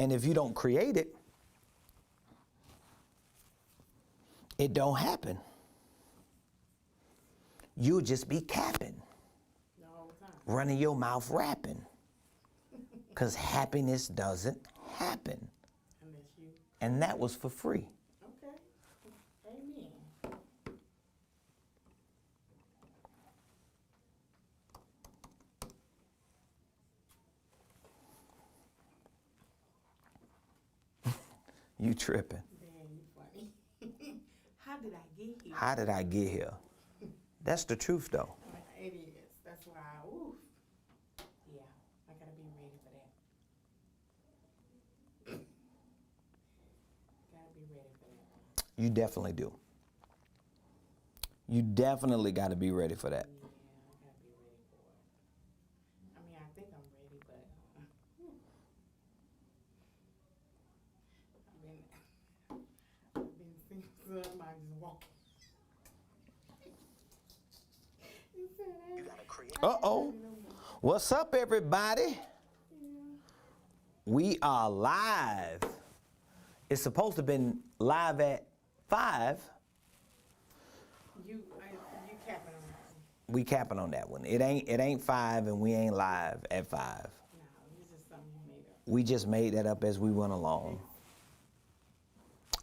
And if you don't create it, it don't happen. You'll just be capping, all the time. running your mouth rapping, because happiness doesn't happen. Unless you. And that was for free. Okay. Amen. You tripping. Man, you funny. How did I get here? How did I get here? That's the truth, though. It is. That's why, oof. Yeah, I gotta be ready for that. Gotta be ready for that. You definitely do. You definitely got to be ready for that. Yeah, I gotta be ready for it. I mean, I think I'm ready, but I've been since I might just walk. Uh-oh. What's up, everybody? We are live. It's supposed to have been live at 5. You capping on that. We capping on that one. It ain't 5, and we ain't live at 5. No, it's just something you made up. We just made that up as we went along.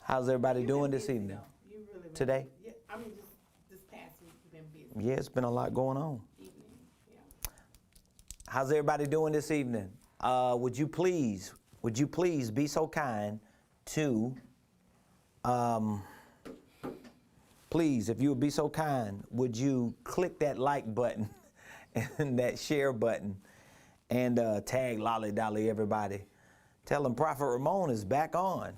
How's everybody doing this evening? You really been Today? busy. Yeah, I mean, just this past week you've been busy. Yeah, it's been a lot going on. Evening, yeah. How's everybody doing this evening? Would you please be so kind to, please, if you would be so kind, would you click that like button and that share button and tag Lolly Dolly everybody. Tell them Prophet Ramone is back on.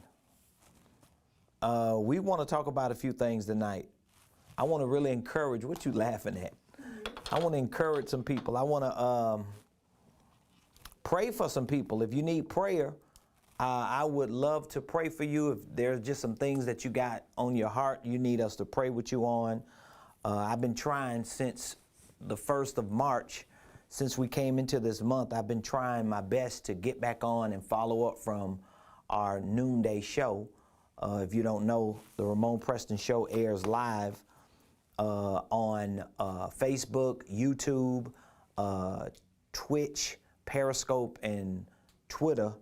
We want to talk about a few things tonight. I want to really encourage, what you laughing at? I want to encourage some people. I want to pray for some people. If you need prayer, I would love to pray for you. If there's just some things that you got on your heart you need us to pray with you on. I've been trying since the 1st of March, since we came into this month, I've been trying my best to get back on and follow up from our noonday show. If you don't know, the Ramone Preston Show airs live on Facebook, YouTube, Twitch, Periscope, and Twitter,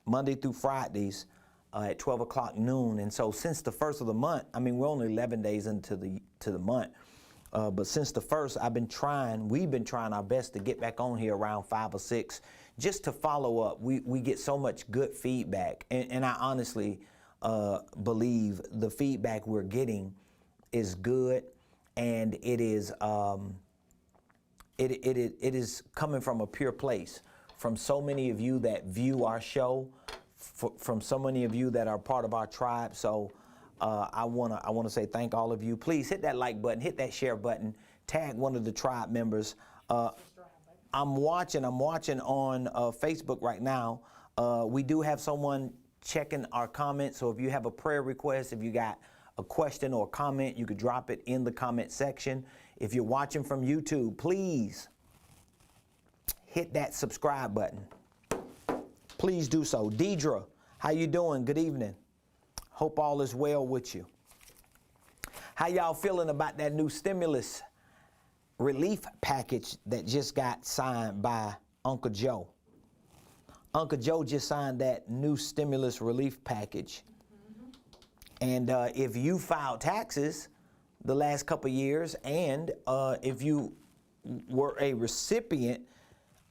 Monday through Fridays at 12 o'clock noon. And so since the 1st of the month, I mean, we're only 11 days into the month, but since the 1st, we've been trying our best to get back on here around 5 or 6, just to follow up. We get so much good feedback, and I honestly believe the feedback we're getting is good, and it is it is coming from a pure place, from so many of you that view our show, from so many of you that are part of our tribe. So I wanna say thank all of you. Please hit that like button, hit that share button, tag one of the tribe members. I'm watching on Facebook right now. We do have someone checking our comments. So if you have a prayer request, if you got a question or a comment, you could drop it in the comment section. If you're watching from YouTube, please hit that subscribe button. Please do so. Deidre, how you doing? Good evening. Hope all is well with you. How y'all feeling about that new stimulus relief package that just got signed by Uncle Joe? Uncle Joe just signed that new stimulus relief package. And if you filed taxes the last couple of years, and if you were a recipient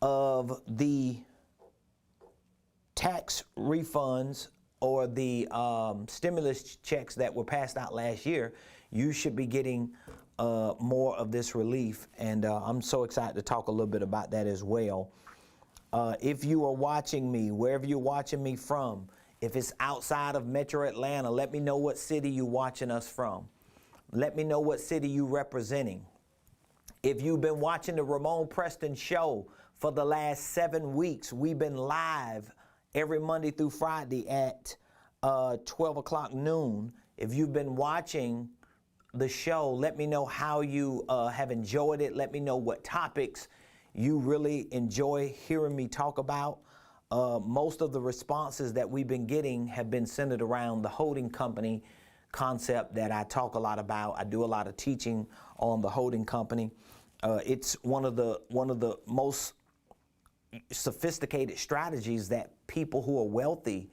of the tax refunds or the stimulus checks that were passed out last year, you should be getting more of this relief. And I'm so excited to talk a little bit about that as well. If you are watching me, wherever you're watching me from, if it's outside of Metro Atlanta, let me know what city you're watching us from. Let me know what city you're representing. If you've been watching the Ramone Preston Show for the last 7 weeks, we've been live every Monday through Friday at 12 o'clock noon. If you've been watching the show, let me know how you have enjoyed it. Let me know what topics you really enjoy hearing me talk about. Most of the responses that we've been getting have been centered around the holding company concept that I talk a lot about. I do a lot of teaching on the holding company. It's one of the most sophisticated strategies that people who are wealthy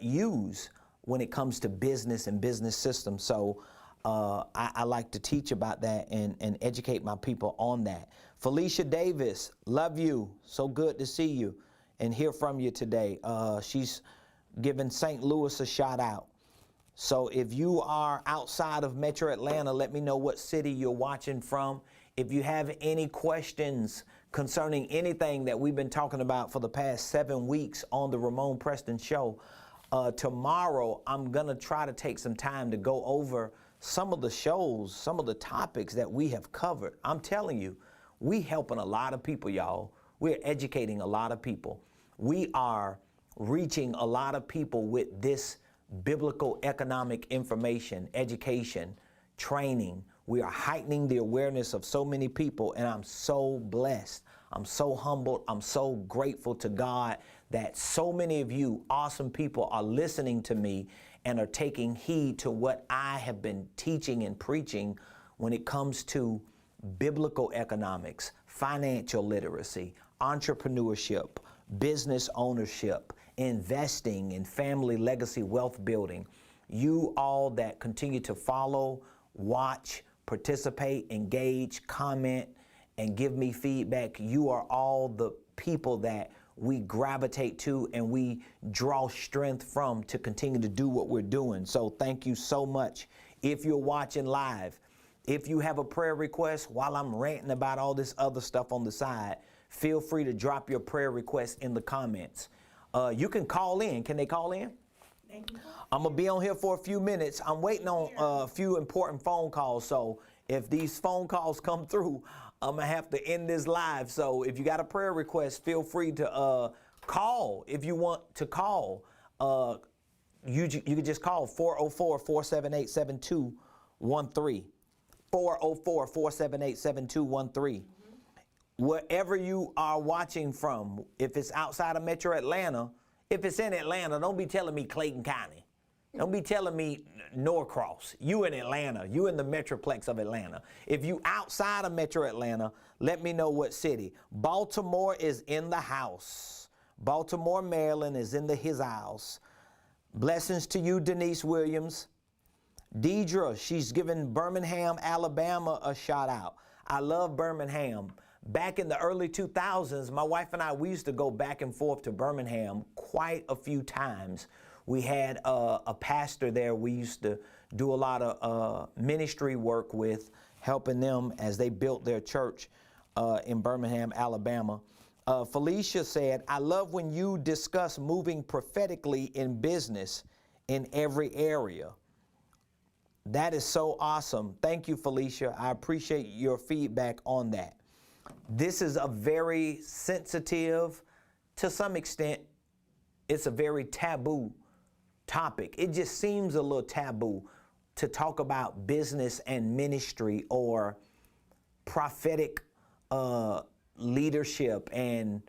use when it comes to business and business systems. So I like to teach about that and educate my people on that. Felicia Davis, love you. So good to see you and hear from you today. She's giving St. Louis a shout out. So if you are outside of Metro Atlanta, let me know what city you're watching from. If you have any questions concerning anything that we've been talking about for the past 7 weeks on the Ramone Preston Show, tomorrow I'm going to try to take some time to go over some of the shows, some of the topics that we have covered. I'm telling you, we helping a lot of people, y'all. We're educating a lot of people. We are reaching a lot of people with this biblical economic information, education, training. We are heightening the awareness of so many people, and I'm so blessed. I'm so humbled. I'm so grateful to God that so many of you awesome people are listening to me and are taking heed to what I have been teaching and preaching when it comes to biblical economics, financial literacy, entrepreneurship, business ownership, investing in family legacy wealth building. You all that continue to follow, watch, participate, engage, comment, and give me feedback, you are all the people that we gravitate to and we draw strength from to continue to do what we're doing. So thank you so much. If you're watching live, if you have a prayer request while I'm ranting about all this other stuff on the side, feel free to drop your prayer request in the comments. You can call in. Can they call in? I'm going to be on here for a few minutes. I'm waiting on a few important phone calls. So if these phone calls come through, I'm going to have to end this live. So if you got a prayer request, feel free to call if you want to call. You can just call 404-478-7213. 404-478-7213. Wherever you are watching from, if it's outside of Metro Atlanta, if it's in Atlanta, don't be telling me Clayton County. Don't be telling me Norcross. You in Atlanta. You in the Metroplex of Atlanta. If you outside of Metro Atlanta, let me know what city. Baltimore is in the house. Baltimore, Maryland is in his house. Blessings to you, Denise Williams. Deidre, she's giving Birmingham, Alabama a shout out. I love Birmingham. Back in the early 2000s, my wife and I, we used to go back and forth to Birmingham quite a few times. We had a pastor there we used to do a lot of ministry work with, helping them as they built their church in Birmingham, Alabama. Felicia said, I love when you discuss moving prophetically in business in every area. That is so awesome. Thank you, Felicia. I appreciate your feedback on that. This is a very sensitive, to some extent, it's a very taboo topic. It just seems a little taboo to talk about business and ministry or prophetic leadership and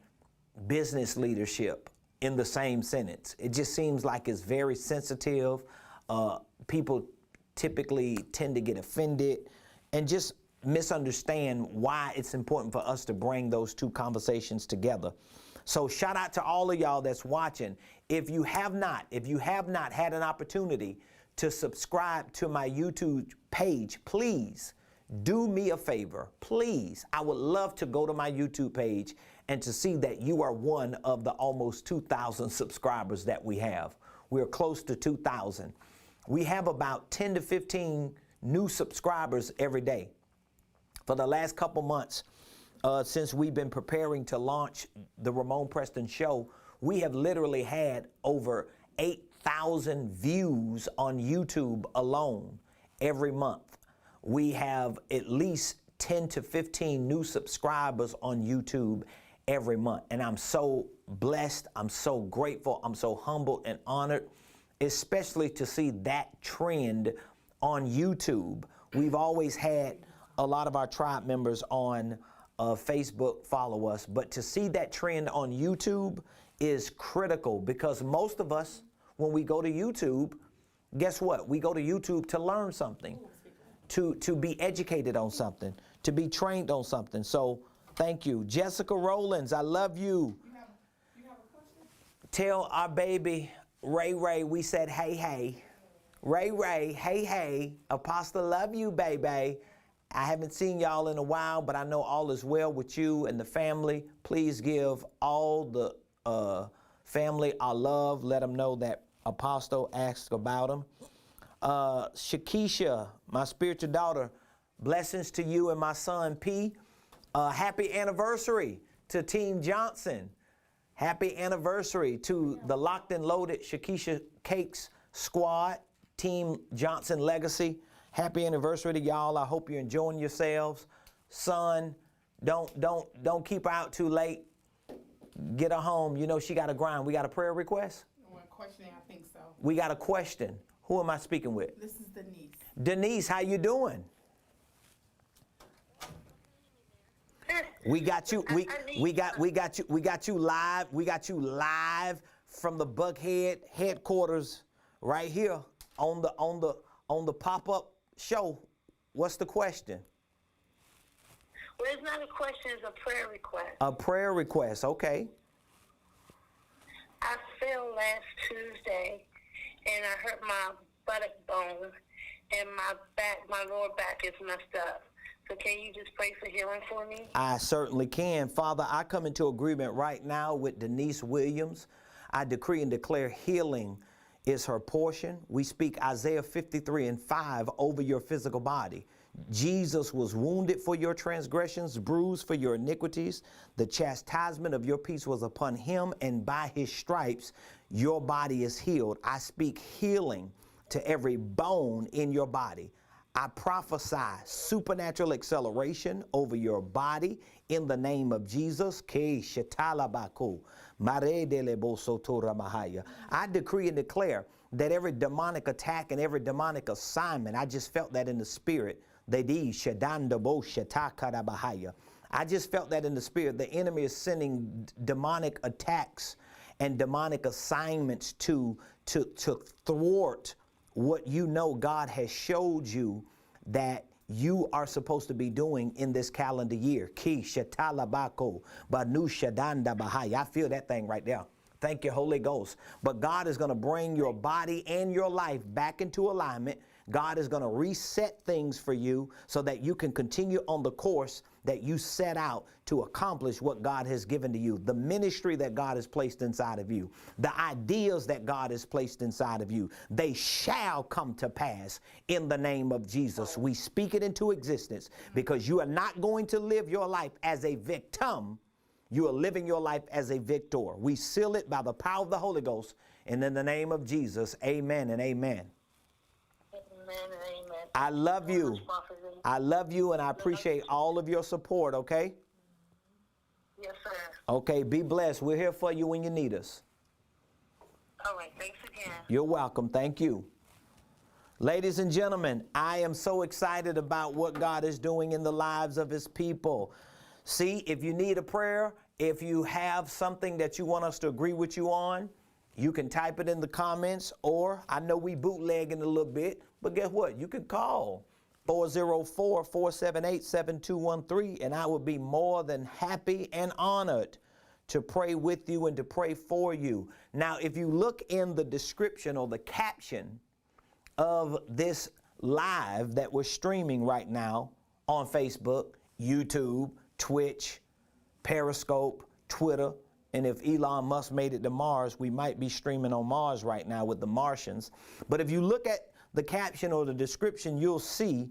business leadership in the same sentence. It just seems like it's very sensitive. People typically tend to get offended and just misunderstand why it's important for us to bring those two conversations together. So shout out to all of y'all that's watching. If you have not had an opportunity to subscribe to my YouTube page, please do me a favor. Please, I would love to go to my YouTube page and to see that you are one of the almost 2,000 subscribers that we have. We're close to 2,000. We have about 10 to 15 new subscribers every day. For the last couple months, since we've been preparing to launch the Ramone Preston Show, we have literally had over 8,000 views on YouTube alone every month. We have at least 10 to 15 new subscribers on YouTube every month. And I'm so blessed, I'm so grateful, I'm so humbled and honored, especially to see that trend on YouTube. We've always had a lot of our tribe members on Facebook follow us, but to see that trend on YouTube is critical, because most of us, when we go to YouTube, guess what? We go to YouTube to learn something, to be educated on something, to be trained on something. So thank you. Jessica Rowlands, I love you. You have a question? Tell our baby Ray we said hey hey. Ray, hey hey. Apostle, love you, baby. I haven't seen y'all in a while, but I know all is well with you and the family. Please give all the family our love. Let them know that Apostle asked about them. Shakisha, my spiritual daughter, blessings to you and my son P. Happy anniversary to Team Johnson. Happy anniversary to the Locked and Loaded Shakisha Cakes squad, Team Johnson Legacy. Happy anniversary to y'all. I hope you're enjoying yourselves. Son, don't keep her out too late. Get her home. You know she got to grind. We got a prayer request? One question, I think so. We got a question. Who am I speaking with? This is Denise. Denise, how you doing? We got you. We got you live. We got you live from the Buckhead headquarters right here on the pop-up show. What's the question? Well, it's not a question, it's a prayer request. A prayer request, okay. I fell last Tuesday, and I hurt my buttock bone, and my lower back is messed up. So can you just pray for healing for me? I certainly can. Father, I come into agreement right now with Denise Williams. I decree and declare healing is her portion. We speak Isaiah 53:5 over your physical body. Jesus was wounded for your transgressions, bruised for your iniquities. The chastisement of your peace was upon him, and by his stripes your body is healed. I speak healing to every bone in your body. I prophesy supernatural acceleration over your body in the name of Jesus. I decree and declare that every demonic attack and every demonic assignment, I just felt that in the spirit. I just felt that in the spirit. The enemy is sending demonic attacks and demonic assignments to thwart what you know God has showed you that you are supposed to be doing in this calendar year. I feel that thing right there. Thank you, Holy Ghost. But God is going to bring your body and your life back into alignment. God is going to reset things for you so that you can continue on the course that you set out to accomplish what God has given to you, the ministry that God has placed inside of you, the ideas that God has placed inside of you. They shall come to pass in the name of Jesus. We speak it into existence because you are not going to live your life as a victim. You are living your life as a victor. We seal it by the power of the Holy Ghost. And in the name of Jesus, amen and amen. Amen and amen. I love you. I love you, and I appreciate all of your support, okay? Yes, sir. Okay, be blessed. We're here for you when you need us. All right, thanks again. You're welcome. Thank you. Ladies and gentlemen, I am so excited about what God is doing in the lives of his people. See, if you need a prayer, if you have something that you want us to agree with you on, you can type it in the comments, or I know we bootlegging a little bit, but guess what? You can call 404-478-7213, and I would be more than happy and honored to pray with you and to pray for you. Now, if you look in the description or the caption of this live that we're streaming right now on Facebook, YouTube, Twitch, Periscope, Twitter, and if Elon Musk made it to Mars, we might be streaming on Mars right now with the Martians. But if you look at the caption or the description, you'll see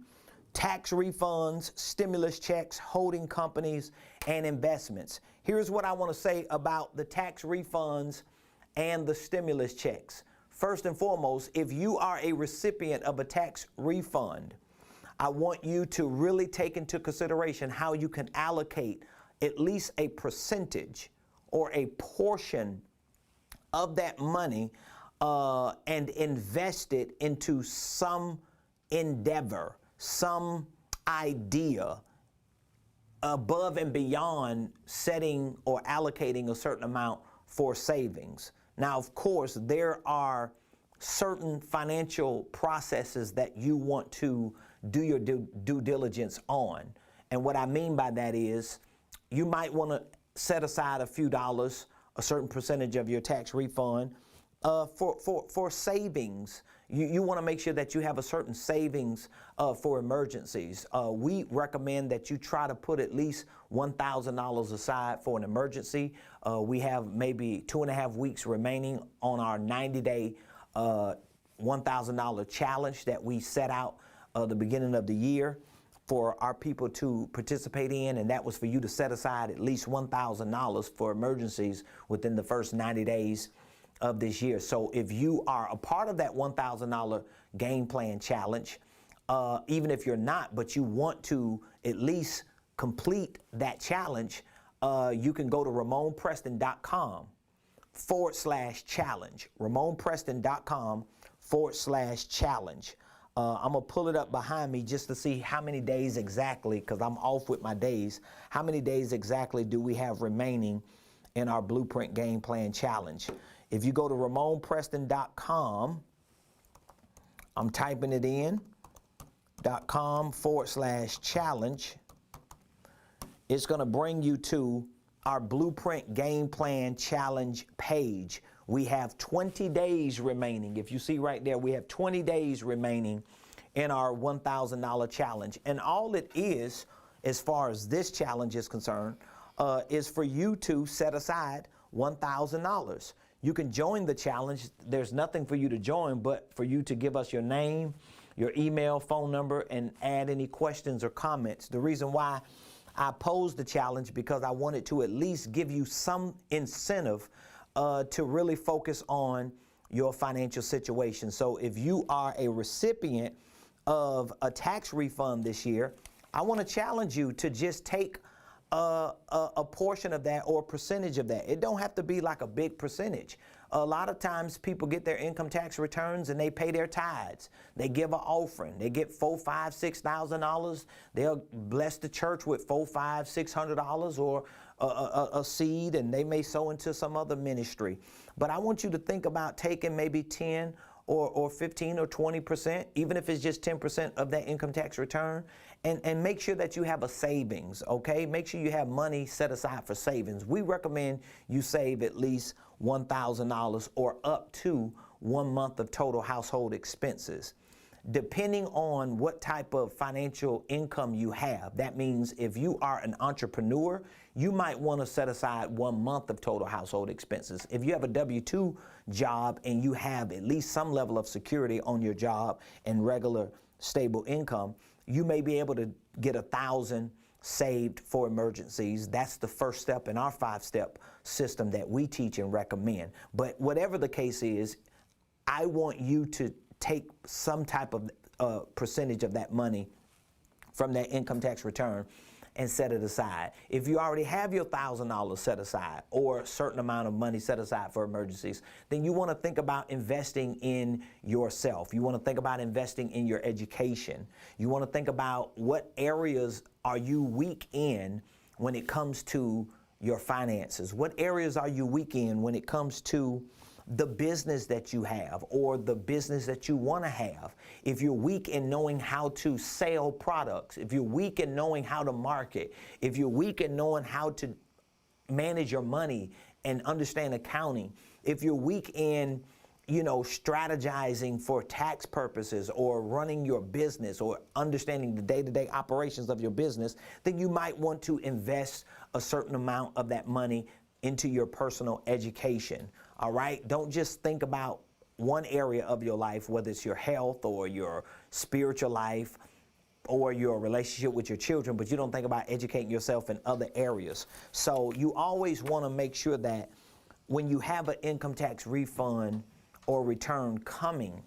tax refunds, stimulus checks, holding companies, and investments. Here's what I want to say about the tax refunds and the stimulus checks. First and foremost, if you are a recipient of a tax refund, I want you to really take into consideration how you can allocate at least a percentage or a portion of that money and invest it into some endeavor, some idea above and beyond setting or allocating a certain amount for savings. Now, of course, there are certain financial processes that you want to do your due diligence on. And what I mean by that is you might want to set aside a few dollars, a certain percentage of your tax refund for savings. You want to make sure that you have a certain savings for emergencies. We recommend that you try to put at least $1,000 aside for an emergency. We have maybe 2.5 weeks remaining on our 90-day $1,000 challenge that we set out the beginning of the year for our people to participate in, and that was for you to set aside at least $1,000 for emergencies within the first 90 days of this year. So if you are a part of that $1,000 game plan challenge, even if you're not, but you want to at least complete that challenge, you can go to RamonePreston.com/challenge. RamonePreston.com/challenge. I'm going to pull it up behind me just to see how many days exactly, because I'm off with my days. How many days exactly do we have remaining in our Blueprint Game Plan Challenge? If you go to RamonePreston.com, I'm typing it in, .com/challenge. It's going to bring you to our Blueprint Game Plan Challenge page. We have 20 days remaining. If you see right there, we have 20 days remaining in our $1,000 challenge. And all it is, as far as this challenge is concerned, is for you to set aside $1,000. You can join the challenge. There's nothing for you to join but for you to give us your name, your email, phone number, and add any questions or comments. The reason why I posed the challenge because I wanted to at least give you some incentive to really focus on your financial situation. So if you are a recipient of a tax refund this year, I want to challenge you to just take a portion of that or a percentage of that. It don't have to be like a big percentage. A lot of times people get their income tax returns and they pay their tithes. They give an offering. They get $4,000, $5,000, $6,000. They'll bless the church with $400, $500, $600 or a seed, and they may sow into some other ministry. But I want you to think about taking maybe 10 or 15 or 20%, even if it's just 10% of that income tax return, and make sure that you have a savings, okay? Make sure you have money set aside for savings. We recommend you save at least $1,000 or up to 1 month of total household expenses. Depending on what type of financial income you have, that means if you are an entrepreneur, you might want to set aside 1 month of total household expenses. If you have a W-2 job and you have at least some level of security on your job and regular stable income, you may be able to get $1,000 saved for emergencies. That's the first step in our 5-step system that we teach and recommend. But whatever the case is, I want you to take some type of percentage of that money from that income tax return and set it aside. If you already have your $1,000 set aside or a certain amount of money set aside for emergencies, then you want to think about investing in yourself. You want to think about investing in your education. You want to think about what areas are you weak in when it comes to your finances. What areas are you weak in when it comes to the business that you have or the business that you want to have. If you're weak in knowing how to sell products, if you're weak in knowing how to market, if you're weak in knowing how to manage your money and understand accounting, if you're weak in, strategizing for tax purposes or running your business or understanding the day-to-day operations of your business, then you might want to invest a certain amount of that money into your personal education. All right? Don't just think about one area of your life, whether it's your health or your spiritual life or your relationship with your children, but you don't think about educating yourself in other areas. So you always want to make sure that when you have an income tax refund or return coming,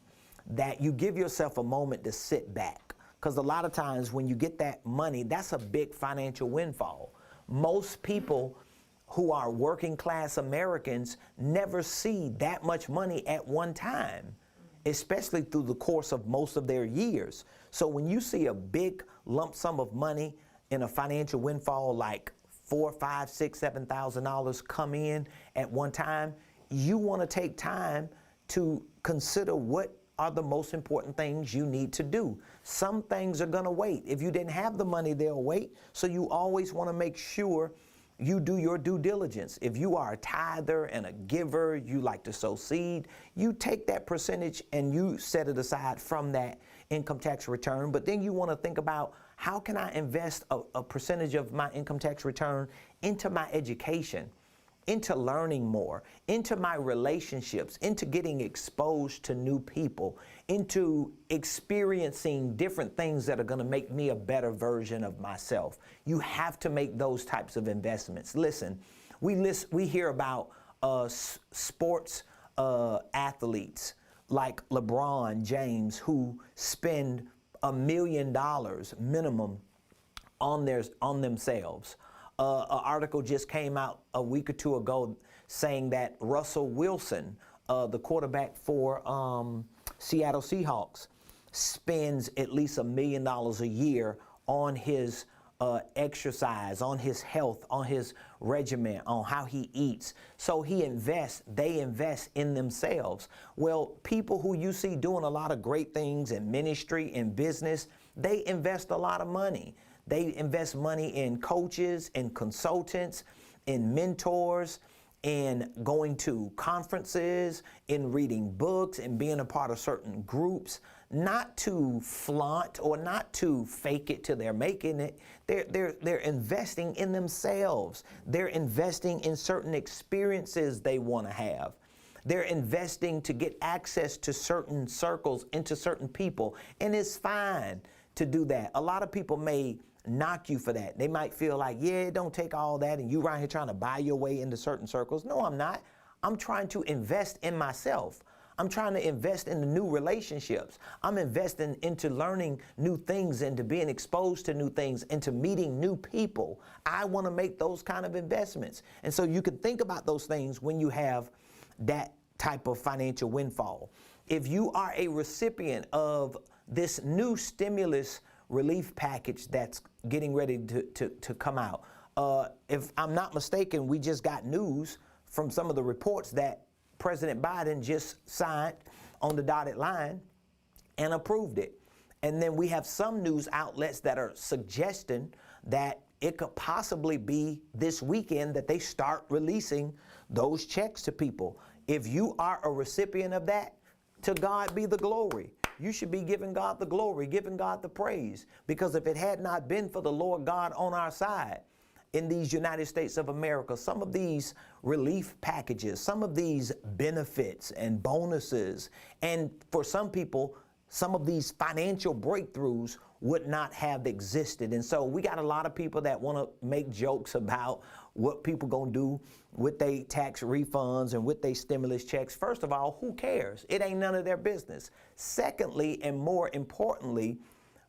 that you give yourself a moment to sit back. Because a lot of times when you get that money, that's a big financial windfall. Most people who are working class Americans never see that much money at one time, especially through the course of most of their years. So when you see a big lump sum of money in a financial windfall like $4, $5, $6, $7,000 come in at one time, you want to take time to consider what are the most important things you need to do. Some things are going to wait. If you didn't have the money, they'll wait. So you always want to make sure you do your due diligence. If you are a tither and a giver, you like to sow seed, you take that percentage and you set it aside from that income tax return. But then you want to think about, how can I invest a percentage of my income tax return into my education, into learning more, into my relationships, into getting exposed to new people, into experiencing different things that are going to make me a better version of myself. You have to make those types of investments. Listen, we hear about sports athletes like LeBron James who spend $1 million minimum on themselves. An article just came out a week or two ago saying that Russell Wilson, the quarterback for Seattle Seahawks, spends at least $1 million a year on his exercise, on his health, on his regimen, on how he eats. So they invest in themselves. Well, people who you see doing a lot of great things in ministry, in business, they invest a lot of money. They invest money in coaches, in consultants, in mentors, in going to conferences, in reading books, and being a part of certain groups, not to flaunt or not to fake it till they're making it. They're investing in themselves. They're investing in certain experiences they want to have. They're investing to get access to certain circles, into certain people, and it's fine to do that. A lot of people may knock you for that. They might feel like, yeah, it don't take all that, and you around here trying to buy your way into certain circles. No, I'm not. I'm trying to invest in myself. I'm trying to invest in the new relationships. I'm investing into learning new things, into being exposed to new things, into meeting new people. I want to make those kind of investments. And so you can think about those things when you have that type of financial windfall. If you are a recipient of this new stimulus relief package that's getting ready to come out, if I'm not mistaken, we just got news from some of the reports that President Biden just signed on the dotted line and approved it. And then we have some news outlets that are suggesting that it could possibly be this weekend that they start releasing those checks to people. If you are a recipient of that, to God be the glory. You should be giving God the glory, giving God the praise. Because if it had not been for the Lord God on our side in these United States of America, some of these relief packages, some of these benefits and bonuses, and for some people, some of these financial breakthroughs would not have existed. And so we got a lot of people that want to make jokes about what people gonna do with their tax refunds and with their stimulus checks. First of all, who cares? It ain't none of their business. Secondly, and more importantly,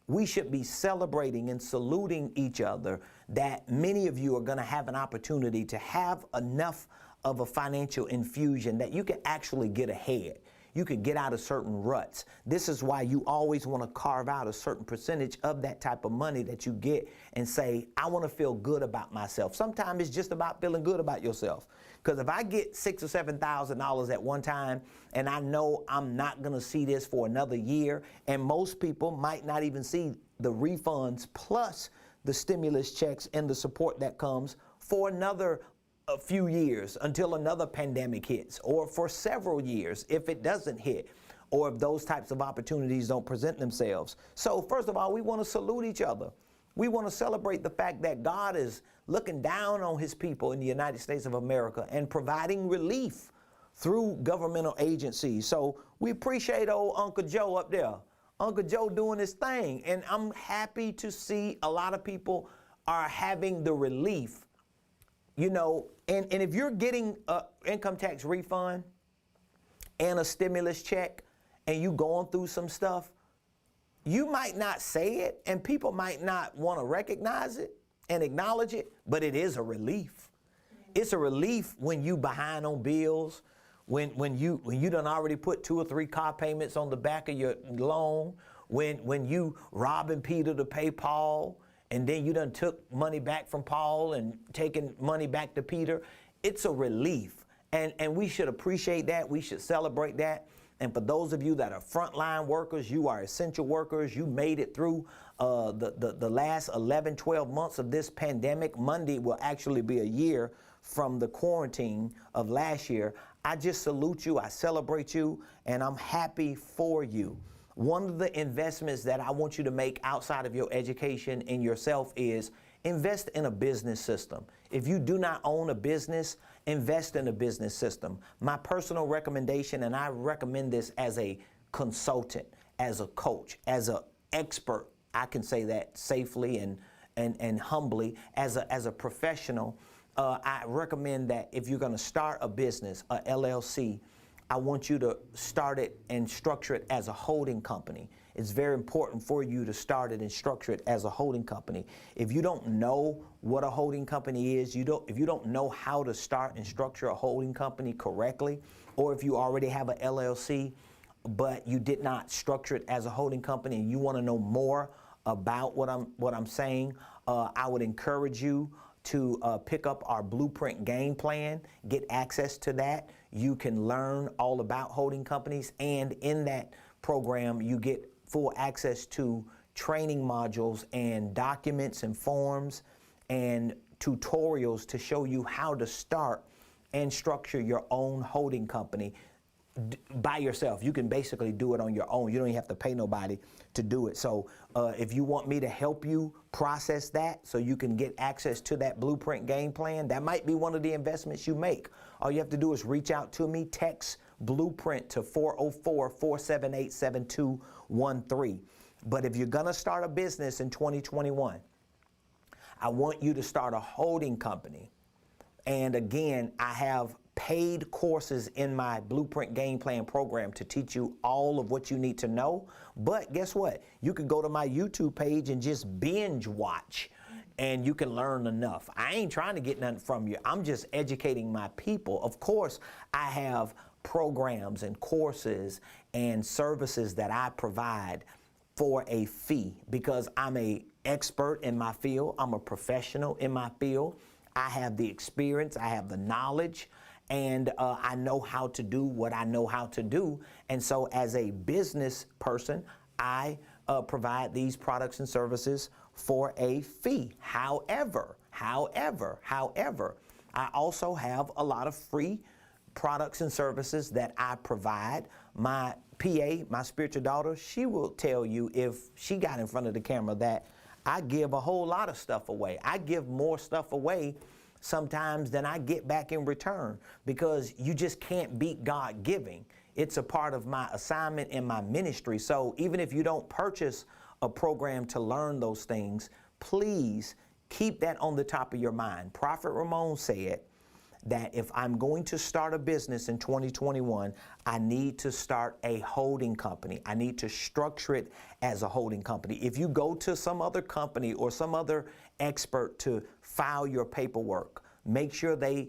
we should be celebrating and saluting each other that many of you are going to have an opportunity to have enough of a financial infusion that you can actually get ahead. You can get out of certain ruts. This is why you always want to carve out a certain percentage of that type of money that you get and say, I want to feel good about myself. Sometimes it's just about feeling good about yourself. Because if I get $6,000 or $7,000 at one time and I know I'm not going to see this for another year, and most people might not even see the refunds plus the stimulus checks and the support that comes for another a few years until another pandemic hits, or for several years if it doesn't hit, or if those types of opportunities don't present themselves. So first of all, we want to salute each other. We want to celebrate the fact that God is looking down on his people in the United States of America and providing relief through governmental agencies. So we appreciate old Uncle Joe up there. Uncle Joe doing his thing. And I'm happy to see a lot of people are having the relief. You know, and if you're getting an income tax refund and a stimulus check and you going through some stuff, you might not say it and people might not want to recognize it and acknowledge it, but it is a relief. It's a relief when you behind on bills, when you done already put 2 or 3 car payments on the back of your loan, when you robbing Peter to pay Paul, and then you done took money back from Paul and taken money back to Peter. It's a relief. And we should appreciate that. We should celebrate that. And for those of you that are frontline workers, you are essential workers, you made it through the last 11, 12 months of this pandemic. Monday will actually be a year from the quarantine of last year. I just salute you, I celebrate you, and I'm happy for you. One of the investments that I want you to make outside of your education in yourself is invest in a business system. If you do not own a business, invest in a business system. My personal recommendation, and I recommend this as a consultant, as a coach, as an expert, I can say that safely and humbly, as a professional, I recommend that if you're going to start a business, a LLC, I want you to start it and structure it as a holding company. It's very important for you to start it and structure it as a holding company. If you don't know what a holding company is, if you don't know how to start and structure a holding company correctly, or if you already have a LLC, but you did not structure it as a holding company and you want to know more about what I'm saying, I would encourage you to pick up our Blueprint Game Plan, get access to that. You can learn all about holding companies, and in that program, you get full access to training modules and documents and forms and tutorials to show you how to start and structure your own holding company by yourself. You can basically do it on your own. You don't even have to pay nobody to do it. So if you want me to help you process that so you can get access to that Blueprint Game Plan, that might be one of the investments you make. All you have to do is reach out to me, text Blueprint to 404-478-7213. But if you're gonna start a business in 2021, I want you to start a holding company. And again, I have paid courses in my Blueprint Game Plan program to teach you all of what you need to know. But guess what? You could go to my YouTube page and just binge watch, and you can learn enough. I ain't trying to get nothing from you. I'm just educating my people. Of course, I have programs and courses and services that I provide for a fee because I'm an expert in my field. I'm a professional in my field. I have the experience, I have the knowledge, and I know how to do what I know how to do. And so as a business person, I provide these products and services for a fee. However, I also have a lot of free products and services that I provide. My PA, my spiritual daughter, she will tell you if she got in front of the camera that I give a whole lot of stuff away. I give more stuff away sometimes than I get back in return because you just can't beat God giving. It's a part of my assignment in my ministry. So even if you don't purchase a program to learn those things, please keep that on the top of your mind. Prophet Ramone said that if I'm going to start a business in 2021, I need to start a holding company. I need to structure it as a holding company. If you go to some other company or some other expert to file your paperwork, make sure they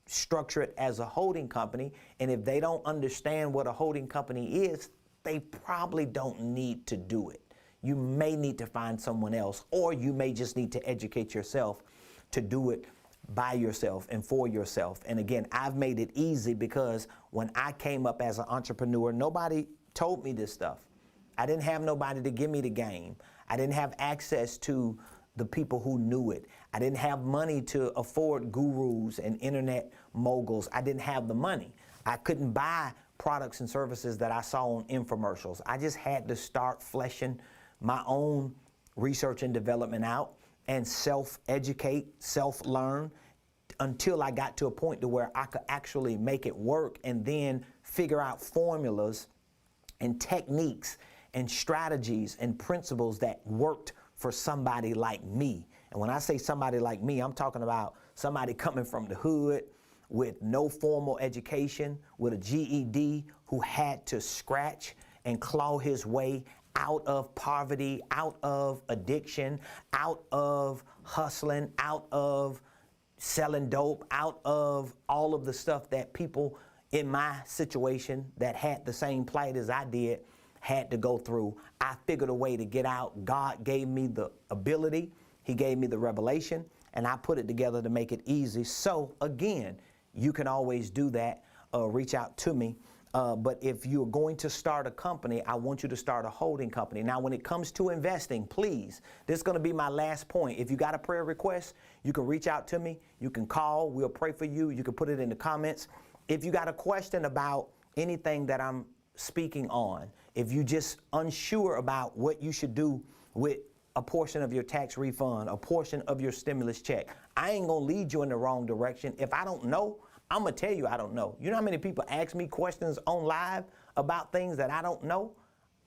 structure it as a holding company. And if they don't understand what a holding company is, they probably don't need to do it. You may need to find someone else, or you may just need to educate yourself to do it by yourself and for yourself. And again, I've made it easy because when I came up as an entrepreneur, nobody told me this stuff. I didn't have nobody to give me the game. I didn't have access to the people who knew it. I didn't have money to afford gurus and internet moguls. I didn't have the money. I couldn't buy products and services that I saw on infomercials. I just had to start fleshing my own research and development out and self-educate, self-learn until I got to a point to where I could actually make it work and then figure out formulas and techniques and strategies and principles that worked for somebody like me. And when I say somebody like me, I'm talking about somebody coming from the hood with no formal education, with a GED, who had to scratch and claw his way out of poverty, out of addiction, out of hustling, out of selling dope, out of all of the stuff that people in my situation that had the same plight as I did had to go through. I figured a way to get out. God gave me the ability. He gave me the revelation, and I put it together to make it easy. So again, you can always do that. Reach out to me. But if you're going to start a company, I want you to start a holding company. Now, when it comes to investing, please, this is going to be my last point. If you got a prayer request, you can reach out to me. You can call. We'll pray for you. You can put it in the comments. If you got a question about anything that I'm speaking on, if you just unsure about what you should do with a portion of your tax refund, a portion of your stimulus check, I ain't going to lead you in the wrong direction. If I don't know, I'm going to tell you I don't know. You know how many people ask me questions on live about things that I don't know?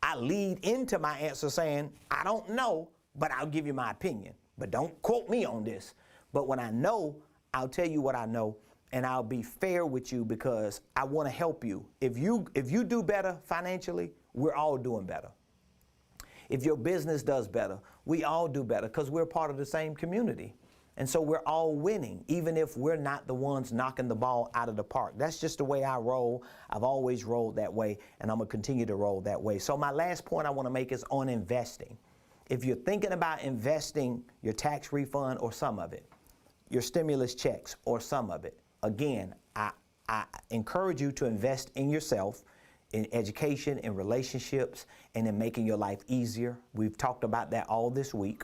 I lead into my answer saying, I don't know, but I'll give you my opinion. But don't quote me on this. But when I know, I'll tell you what I know, and I'll be fair with you because I want to help you. If you do better financially, we're all doing better. If your business does better, we all do better because we're part of the same community. And so we're all winning, even if we're not the ones knocking the ball out of the park. That's just the way I roll. I've always rolled that way, and I'm going to continue to roll that way. So my last point I want to make is on investing. If you're thinking about investing your tax refund or some of it, your stimulus checks or some of it, again, I encourage you to invest in yourself, in education, in relationships, and in making your life easier. We've talked about that all this week.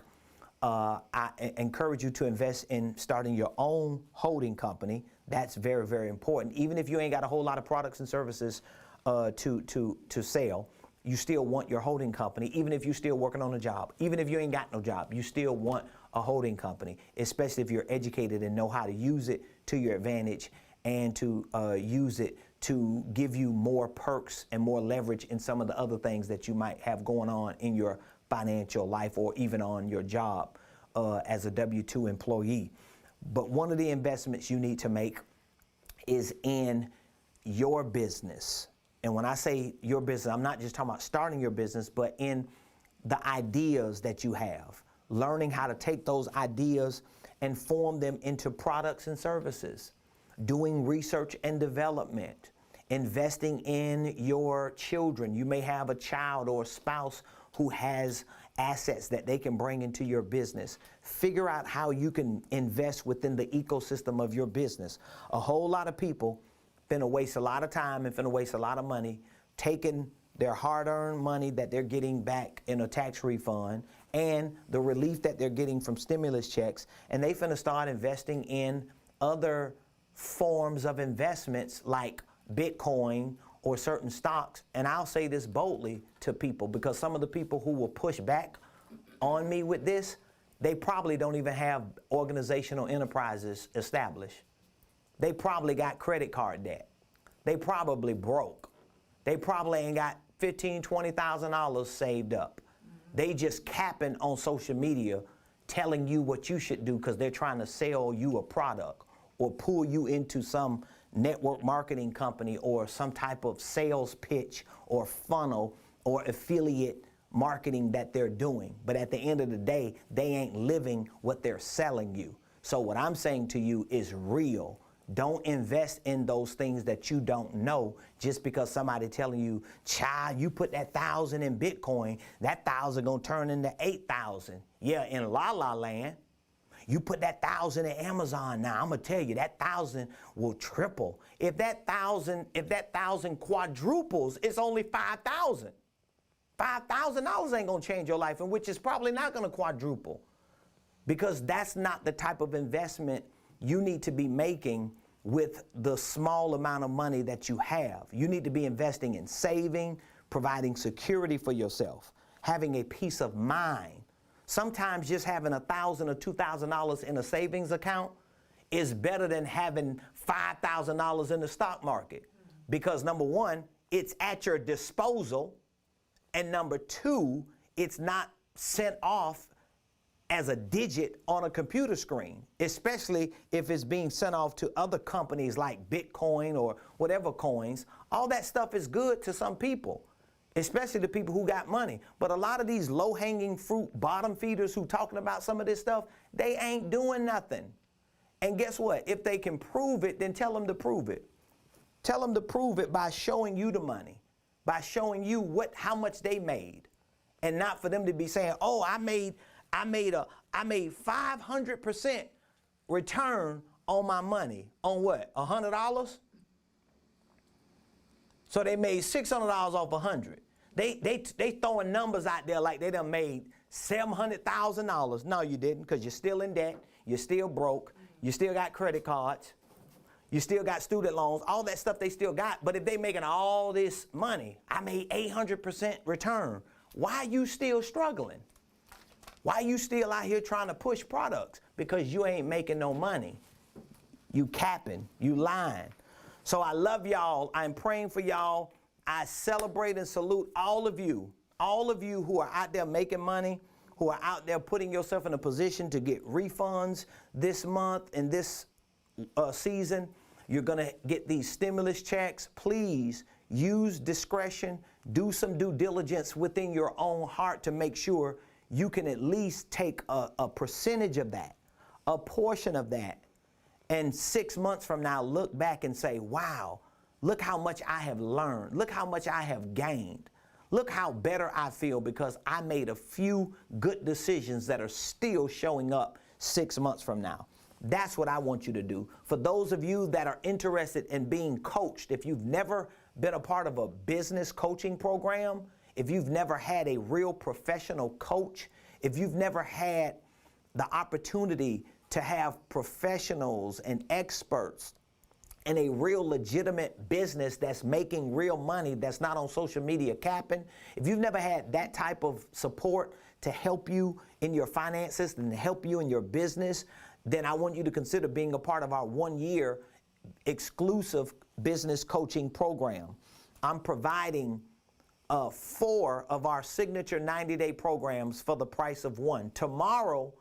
I encourage you to invest in starting your own holding company. That's very, very important. Even if you ain't got a whole lot of products and services to sell, you still want your holding company. Even if you're still working on a job, even if you ain't got no job, you still want a holding company, especially if you're educated and know how to use it to your advantage and to use it to give you more perks and more leverage in some of the other things that you might have going on in your financial life or even on your job as a W-2 employee. But one of the investments you need to make is in your business. And when I say your business, I'm not just talking about starting your business, but in the ideas that you have, learning how to take those ideas and form them into products and services, doing research and development, investing in your children. You may have a child or a spouse who has assets that they can bring into your business. Figure out how you can invest within the ecosystem of your business. A whole lot of people finna waste a lot of time and finna waste a lot of money taking their hard-earned money that they're getting back in a tax refund and the relief that they're getting from stimulus checks, and they finna start investing in other forms of investments like Bitcoin or certain stocks. And I'll say this boldly to people because some of the people who will push back on me with this, they probably don't even have organizational enterprises established. They probably got credit card debt. They probably broke. They probably ain't got $15,000, $20,000 saved up. They just capping on social media telling you what you should do because they're trying to sell you a product or pull you into some network marketing company or some type of sales pitch or funnel or affiliate marketing that they're doing. But at the end of the day, they ain't living what they're selling you. So what I'm saying to you is real. Don't invest in those things that you don't know just because somebody telling you, child, you put that 1,000 in Bitcoin, that 1,000 gonna turn into 8,000. Yeah, in La La Land. You put that 1,000 in Amazon now, I'm gonna tell you that 1,000 will triple. If that 1,000 quadruples, it's only 5,000. $5,000 ain't gonna change your life, and which is probably not gonna quadruple. Because that's not the type of investment you need to be making with the small amount of money that you have. You need to be investing in saving, providing security for yourself, having a peace of mind. Sometimes just having $1,000 or $2,000 in a savings account is better than having $5,000 in the stock market. Because number one, it's at your disposal. And number two, it's not sent off as a digit on a computer screen, especially if it's being sent off to other companies like Bitcoin or whatever coins. All that stuff is good to some people, especially the people who got money. But a lot of these low-hanging fruit bottom feeders who talking about some of this stuff, they ain't doing nothing. And guess what? If they can prove it, then tell them to prove it. Tell them to prove it by showing you the money, by showing you how much they made, and not for them to be saying, oh, I made I made 500% return on my money. On what? $100? So they made $600 off 100. They throwing numbers out there like they done made $700,000. No, you didn't, because you're still in debt. You're still broke. You still got credit cards. You still got student loans. All that stuff they still got. But if they making all this money, I made 800% return. Why are you still struggling? Why are you still out here trying to push products? Because you ain't making no money. You capping. You lying. So I love y'all. I'm praying for y'all. I celebrate and salute all of you who are out there making money, who are out there putting yourself in a position to get refunds this month and this season. You're going to get these stimulus checks. Please use discretion. Do some due diligence within your own heart to make sure you can at least take a percentage of that, a portion of that, and 6 months from now look back and say, wow, look how much I have learned. Look how much I have gained. Look how better I feel because I made a few good decisions that are still showing up 6 months from now. That's what I want you to do. For those of you that are interested in being coached, if you've never been a part of a business coaching program, if you've never had a real professional coach, if you've never had the opportunity to have professionals and experts in a real legitimate business that's making real money, that's not on social media capping, if you've never had that type of support to help you in your finances and to help you in your business, then I want you to consider being a part of our 1-year exclusive business coaching program. I'm providing 4 of our signature 90-day programs for the price of 1. Tomorrow,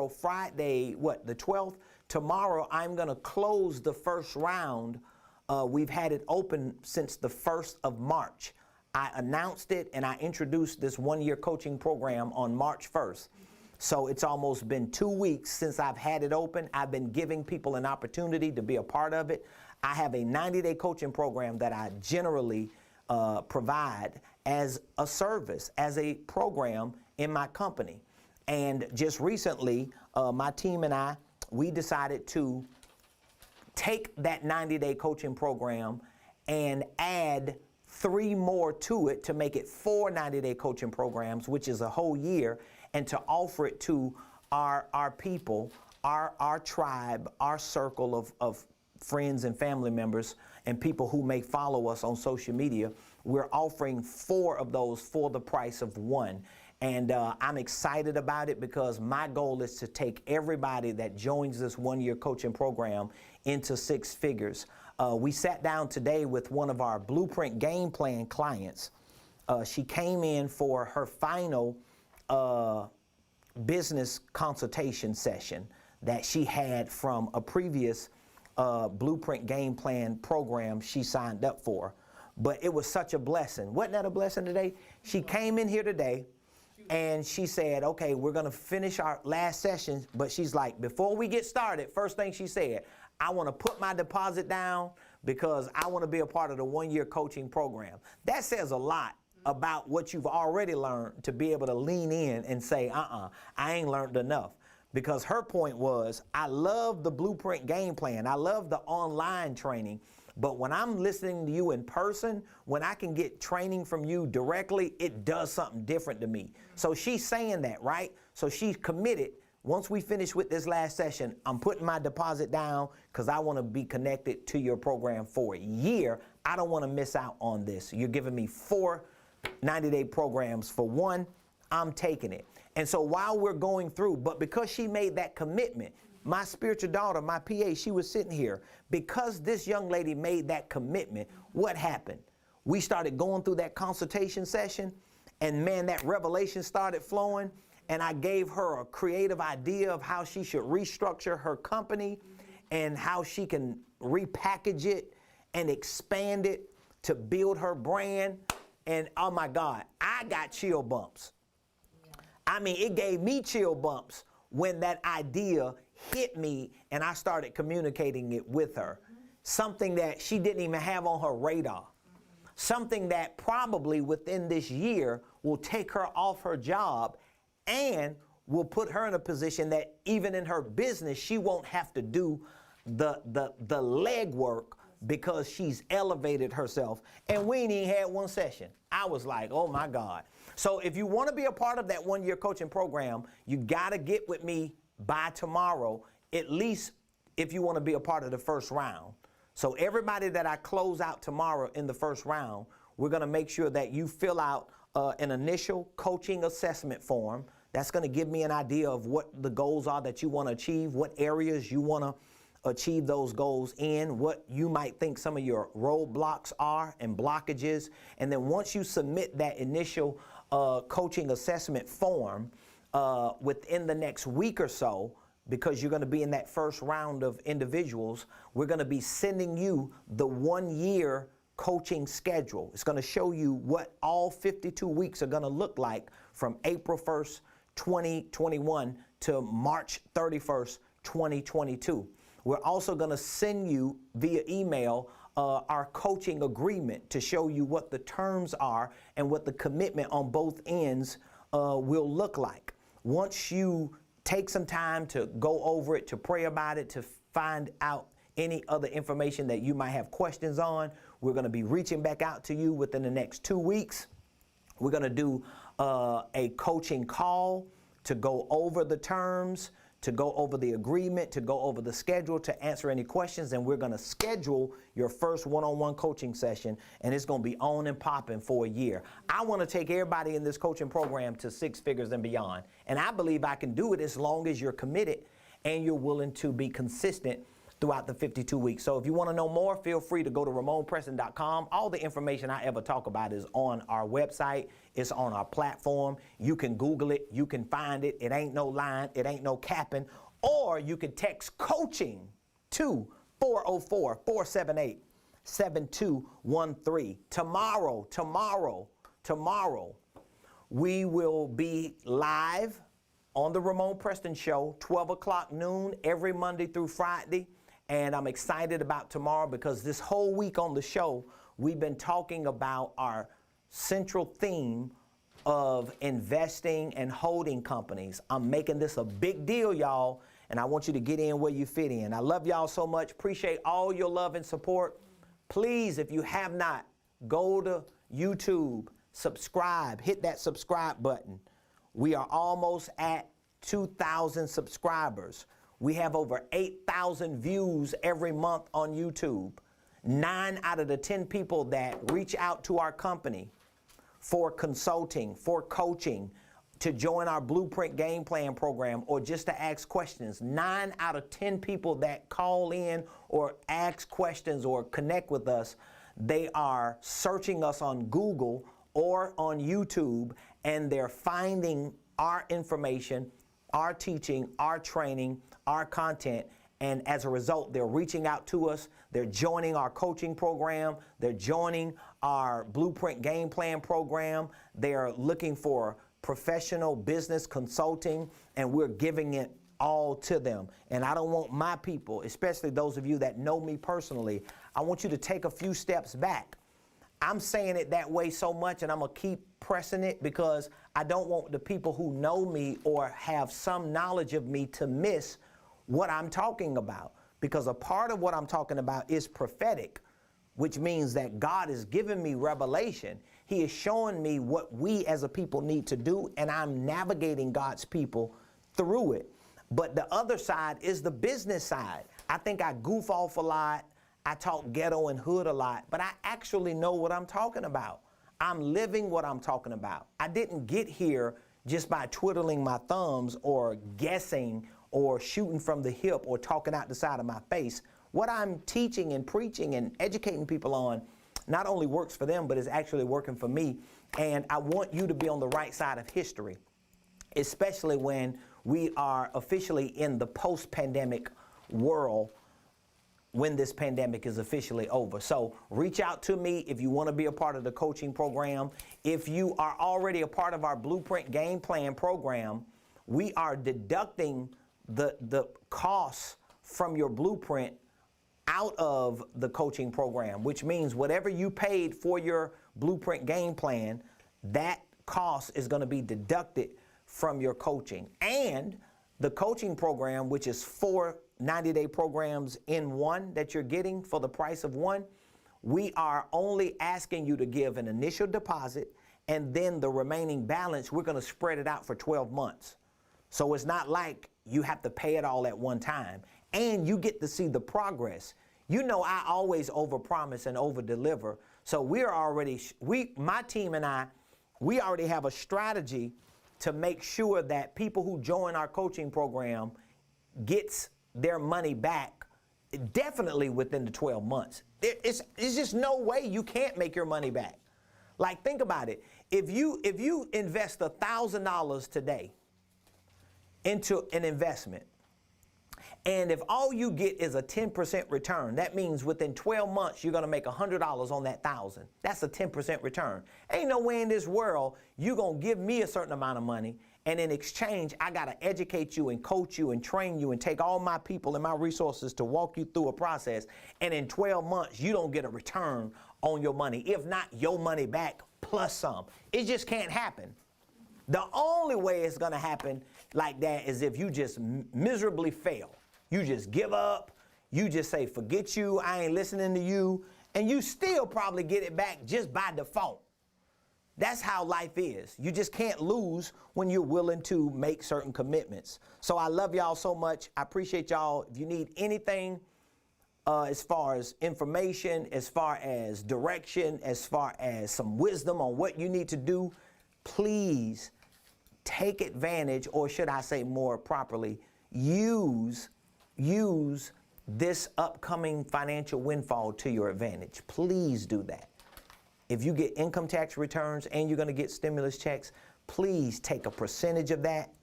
Friday, the 12th, tomorrow I'm going to close the first round. We've had it open since the 1st of March. I announced it and I introduced this 1-year coaching program on March 1st. So it's almost been 2 weeks since I've had it open. I've been giving people an opportunity to be a part of it. I have a 90-day coaching program that I generally provide as a service, as a program in my company. And just recently, my team and I, we decided to take that 90-day coaching program and add 3 more to it to make it 4 90-day coaching programs, which is a whole year, and to offer it to our people, our tribe, our circle of friends and family members and people who may follow us on social media. We're offering 4 of those for the price of 1. And I'm excited about it because my goal is to take everybody that joins this 1-year coaching program into 6 figures. We sat down today with one of our Blueprint Game Plan clients. She came in for her final business consultation session that she had from a previous Blueprint Game Plan program she signed up for. But it was such a blessing. Wasn't that a blessing today? She came in here today and she said, okay, we're going to finish our last session. But she's like, before we get started, first thing she said, I want to put my deposit down because I want to be a part of the 1-year coaching program. That says a lot about what you've already learned to be able to lean in and say, I ain't learned enough. Because her point was, I love the Blueprint Game Plan. I love the online training. But when I'm listening to you in person, when I can get training from you directly, it does something different to me. So she's saying that, right? So she's committed. Once we finish with this last session, I'm putting my deposit down because I want to be connected to your program for a year. I don't want to miss out on this. You're giving me 4 90-day programs for 1. I'm taking it. And so while we're going through, but because she made that commitment, my spiritual daughter, my PA, she was sitting here. Because this young lady made that commitment, what happened? We started going through that consultation session, and man, that revelation started flowing, and I gave her a creative idea of how she should restructure her company and how she can repackage it and expand it to build her brand. And oh my God, I got chill bumps. I mean, it gave me chill bumps when that idea hit me and I started communicating it with her. Something that she didn't even have on her radar. Something that probably within this year will take her off her job and will put her in a position that even in her business, she won't have to do the legwork because she's elevated herself. And we ain't even had one session. I was like, oh my God. So if you want to be a part of that 1-year coaching program, you got to get with me by tomorrow, at least if you want to be a part of the first round. So everybody that I close out tomorrow in the first round, we're going to make sure that you fill out an initial coaching assessment form. That's going to give me an idea of what the goals are that you want to achieve, what areas you want to achieve those goals in, what you might think some of your roadblocks are and blockages. And then once you submit that initial coaching assessment form within the next week or so, because you're going to be in that first round of individuals, we're going to be sending you the 1-year coaching schedule. It's going to show you what all 52 weeks are going to look like from April 1st, 2021 to March 31st, 2022. We're also going to send you via email our coaching agreement to show you what the terms are and what the commitment on both ends will look like. Once you take some time to go over it, to pray about it, to find out any other information that you might have questions on, we're going to be reaching back out to you within the next 2 weeks. We're going to do a coaching call to go over the terms, to go over the agreement, to go over the schedule, to answer any questions, and we're going to schedule your first one-on-one coaching session, and it's going to be on and popping for a year. I want to take everybody in this coaching program to 6 figures and beyond, and I believe I can do it as long as you're committed and you're willing to be consistent throughout the 52 weeks. So if you want to know more, feel free to go to RamonePreston.com. All the information I ever talk about is on our website. It's on our platform. You can Google it. You can find it. It ain't no lying. It ain't no capping. Or you can text coaching to 404-478-7213. Tomorrow, we will be live on the Ramone Preston Show, 12 o'clock noon, every Monday through Friday. And I'm excited about tomorrow because this whole week on the show, we've been talking about our central theme of investing and holding companies. I'm making this a big deal, y'all, and I want you to get in where you fit in. I love y'all so much. Appreciate all your love and support. Please, if you have not, go to YouTube, subscribe, hit that subscribe button. We are almost at 2,000 subscribers. We have over 8,000 views every month on YouTube. 9 out of the 10 people that reach out to our company for consulting, for coaching, to join our Blueprint Game Plan program, or just to ask questions, 9 out of 10 people that call in or ask questions or connect with us, they are searching us on Google or on YouTube, and they're finding our information, our teaching, our training, our content, and as a result, they're reaching out to us. They're joining our coaching program. They're joining our Blueprint Game Plan program. They're looking for professional business consulting, and we're giving it all to them. And I don't want my people, especially those of you that know me personally, I want you to take a few steps back. I'm saying it that way so much, and I'm going to keep pressing it because I don't want the people who know me or have some knowledge of me to miss what I'm talking about. Because a part of what I'm talking about is prophetic, which means that God is giving me revelation. He is showing me what we as a people need to do, and I'm navigating God's people through it. But the other side is the business side. I think I goof off a lot. I talk ghetto and hood a lot, but I actually know what I'm talking about. I'm living what I'm talking about. I didn't get here just by twiddling my thumbs or guessing or shooting from the hip or talking out the side of my face. What I'm teaching and preaching and educating people on not only works for them, but is actually working for me. And I want you to be on the right side of history, especially when we are officially in the post-pandemic world, when this pandemic is officially over. So reach out to me if you want to be a part of the coaching program. If you are already a part of our Blueprint Game Plan program, we are deducting the costs from your blueprint out of the coaching program, which means whatever you paid for your Blueprint Game Plan, that cost is going to be deducted from your coaching. And the coaching program, which is 4 90-day programs in one that you're getting for the price of one, we are only asking you to give an initial deposit, and then the remaining balance, we're going to spread it out for 12 months. So it's not like you have to pay it all at one time, and you get to see the progress. You know, I always overpromise and overdeliver. So my team and I, we already have a strategy to make sure that people who join our coaching program gets their money back definitely within the 12 months. It's just no way you can't make your money back. Like, think about it. If you invest $1,000 today into an investment, and if all you get is a 10% return, that means within 12 months you're going to make $100 on that 1,000. That's a 10% return. Ain't no way in this world you're going to give me a certain amount of money, and in exchange I got to educate you and coach you and train you and take all my people and my resources to walk you through a process, and in 12 months you don't get a return on your money, if not your money back plus some. It just can't happen. The only way it's going to happen like that is if you just miserably fail. You just give up. You just say, forget you, I ain't listening to you. And you still probably get it back just by default. That's how life is. You just can't lose when you're willing to make certain commitments. So I love y'all so much. I appreciate y'all. If you need anything as far as information, as far as direction, as far as some wisdom on what you need to do, please take advantage, or should I say more properly, use this upcoming financial windfall to your advantage. Please do that. If you get income tax returns and you're going to get stimulus checks, please take a percentage of that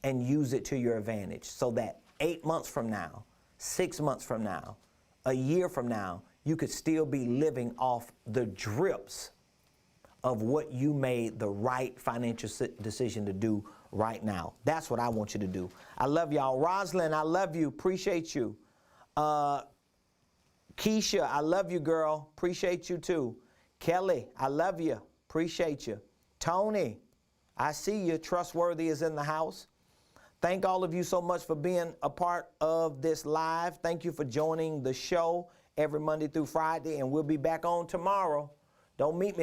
and use it to your advantage, so that 8 months from now, 6 months from now, a year from now, you could still be living off the drips of what you made the right financial decision to do right now. That's what I want you to do. I love y'all. Rosalind, I love you. Appreciate you. Keisha, I love you, girl. Appreciate you too. Kelly, I love you. Appreciate you. Tony, I see you. Trustworthy is in the house. Thank all of you so much for being a part of this live. Thank you for joining the show every Monday through Friday, and we'll be back on tomorrow. Don't meet me